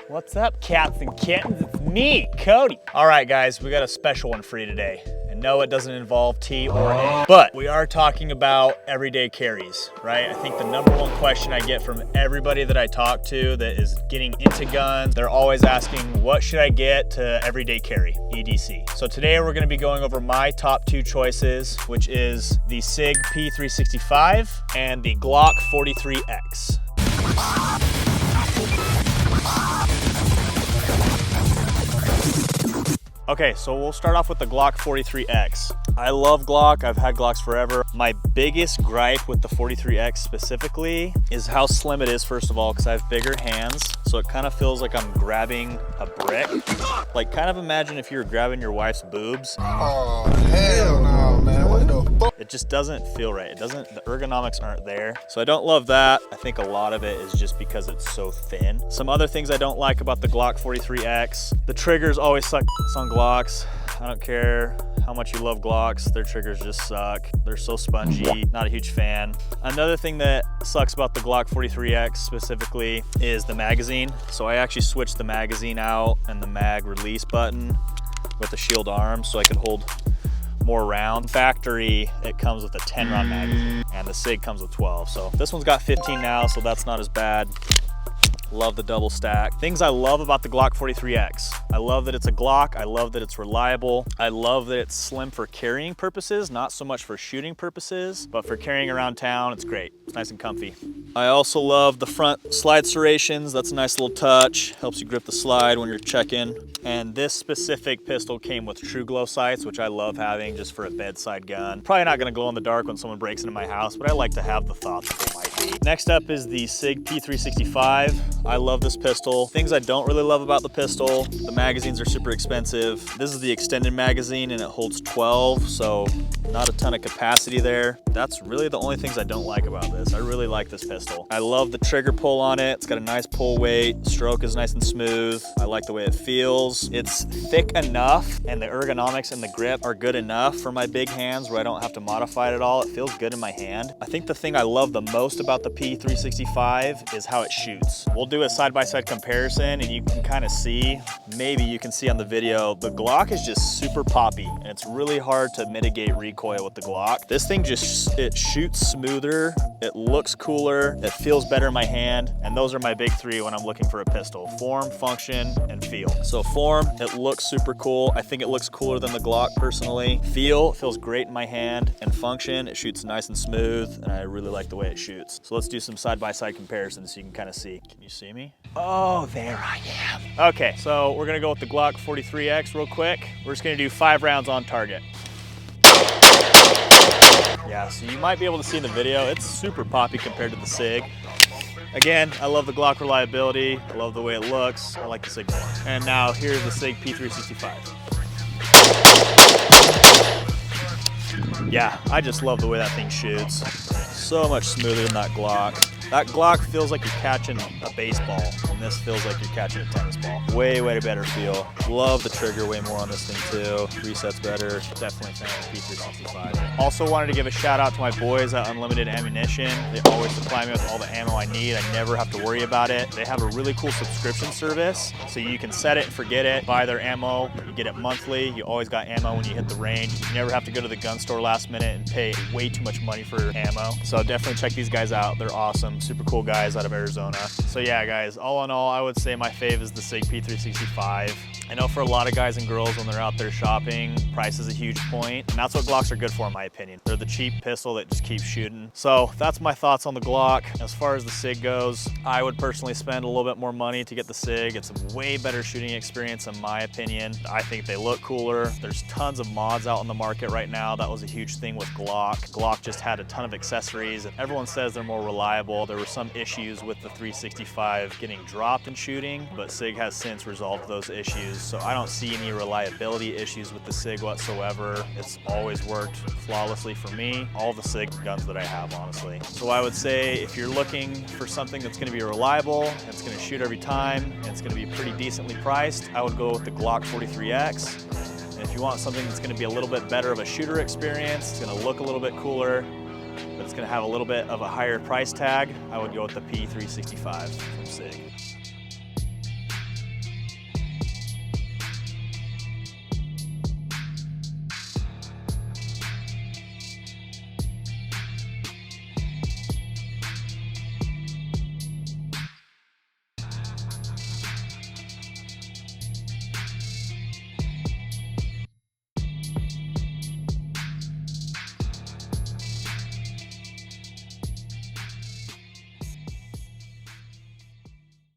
What's up, cats and kittens? It's me, Cody. All right, guys, we got a special one for you today. And no, it doesn't involve T or A, but we are talking about everyday carries, right? I think the number one question I get from everybody that I talk to that is getting into guns, they're always asking, what should I get to everyday carry, EDC? So today we're gonna be going over my top two choices, which is the SIG P365 and the Glock 43x. Okay, so we'll start off with the Glock 43x. I love Glock, I've had Glocks forever. My biggest gripe with the 43x specifically is how slim it is, first of all, because I have bigger hands. So it kind of feels like I'm grabbing a brick. Like, kind of imagine if you were grabbing your wife's boobs. Oh, hell no, man, what the fuck? It just doesn't feel right. It doesn't, the ergonomics aren't there. So I don't love that. I think a lot of it is just because it's so thin. Some other things I don't like about the Glock 43x, the triggers always suck on Glocks. I don't care how much you love Glocks, their triggers just suck. They're so spongy, not a huge fan. Another thing that sucks about the Glock 43x specifically is the magazine. So I actually switched the magazine out and the mag release button with the shield arm so I could hold more round. Factory, it comes with a 10 round magazine and the SIG comes with 12. So this one's got 15 now, so that's not as bad. Love the double stack. Things I love about the Glock 43x. I love that it's a Glock. I love that it's reliable. I love that it's slim for carrying purposes, not so much for shooting purposes, but for carrying around town, it's great. It's nice and comfy. I also love the front slide serrations. That's a nice little touch. Helps you grip the slide when you're checking. And this specific pistol came with true glow sights, which I love having just for a bedside gun. Probably not gonna glow in the dark when someone breaks into my house, but I like to have the thought that they might be. Next up is the SIG P365. I love this pistol. Things I don't really love about the pistol, the magazines are super expensive. This is the extended magazine and it holds 12, so not a ton of capacity there. That's really the only things I don't like about this. I really like this pistol. I love the trigger pull on it. It's got a nice pull weight. Stroke is nice and smooth. I like the way it feels. It's thick enough and the ergonomics and the grip are good enough for my big hands where I don't have to modify it at all. It feels good in my hand. I think the thing I love the most about the P365 is how it shoots. We'll do a side-by-side comparison and you can kind of see, maybe you can see on the video, the Glock is just super poppy and it's really hard to mitigate recoil with the Glock. This thing just, it shoots smoother, it looks cooler, it feels better in my hand, and those are my big three when I'm looking for a pistol: form, function, and feel. So form, it looks super cool. I think it looks cooler than the Glock personally. Feel, it feels great in my hand, and function, it shoots nice and smooth, and I really like the way it shoots. So let's do some side-by-side comparisons so you can kind of see. Can you see me? Oh, there I am. Okay, so we're gonna go with the Glock 43x real quick. We're just gonna do 5 rounds on target. Yeah, so you might be able to see in the video, it's super poppy compared to the SIG. Again, I love the Glock reliability. I love the way it looks. I like the SIG more. And now here's the SIG P365. Yeah, I just love the way that thing shoots. So much smoother than that Glock. That Glock feels like you're catching a baseball, and this feels like you're catching a tennis ball. Way, way better feel. Love the trigger way more on this thing too. Reset's better. Definitely fan of the P365. Also wanted to give a shout out to my boys at Unlimited Ammunition. They always supply me with all the ammo I need. I never have to worry about it. They have a really cool subscription service, so you can set it and forget it. Buy their ammo, you get it monthly. You always got ammo when you hit the range. You never have to go to the gun store last minute and pay way too much money for ammo. So definitely check these guys out. They're awesome. Super cool guys out of Arizona. So yeah, guys, all in all, I would say my fave is the SIG P365. I know for a lot of guys and girls when they're out there shopping, price is a huge point, and that's what Glocks are good for in my opinion. They're the cheap pistol that just keeps shooting. So that's my thoughts on the Glock. As far as the SIG goes, I would personally spend a little bit more money to get the SIG. It's a way better shooting experience in my opinion. I think they look cooler. There's tons of mods out in the market right now. That was a huge thing with Glock. Glock just had a ton of accessories and everyone says they're more reliable. There were some issues with the 365 getting dropped in shooting, but SIG has since resolved those issues. So I don't see any reliability issues with the SIG whatsoever. It's always worked flawlessly for me. All the SIG guns that I have, honestly. So I would say if you're looking for something that's gonna be reliable, it's gonna shoot every time, and it's gonna be pretty decently priced, I would go with the Glock 43x. And if you want something that's gonna be a little bit better of a shooter experience, it's gonna look a little bit cooler, but it's gonna have a little bit of a higher price tag, I would go with the P365 from SIG.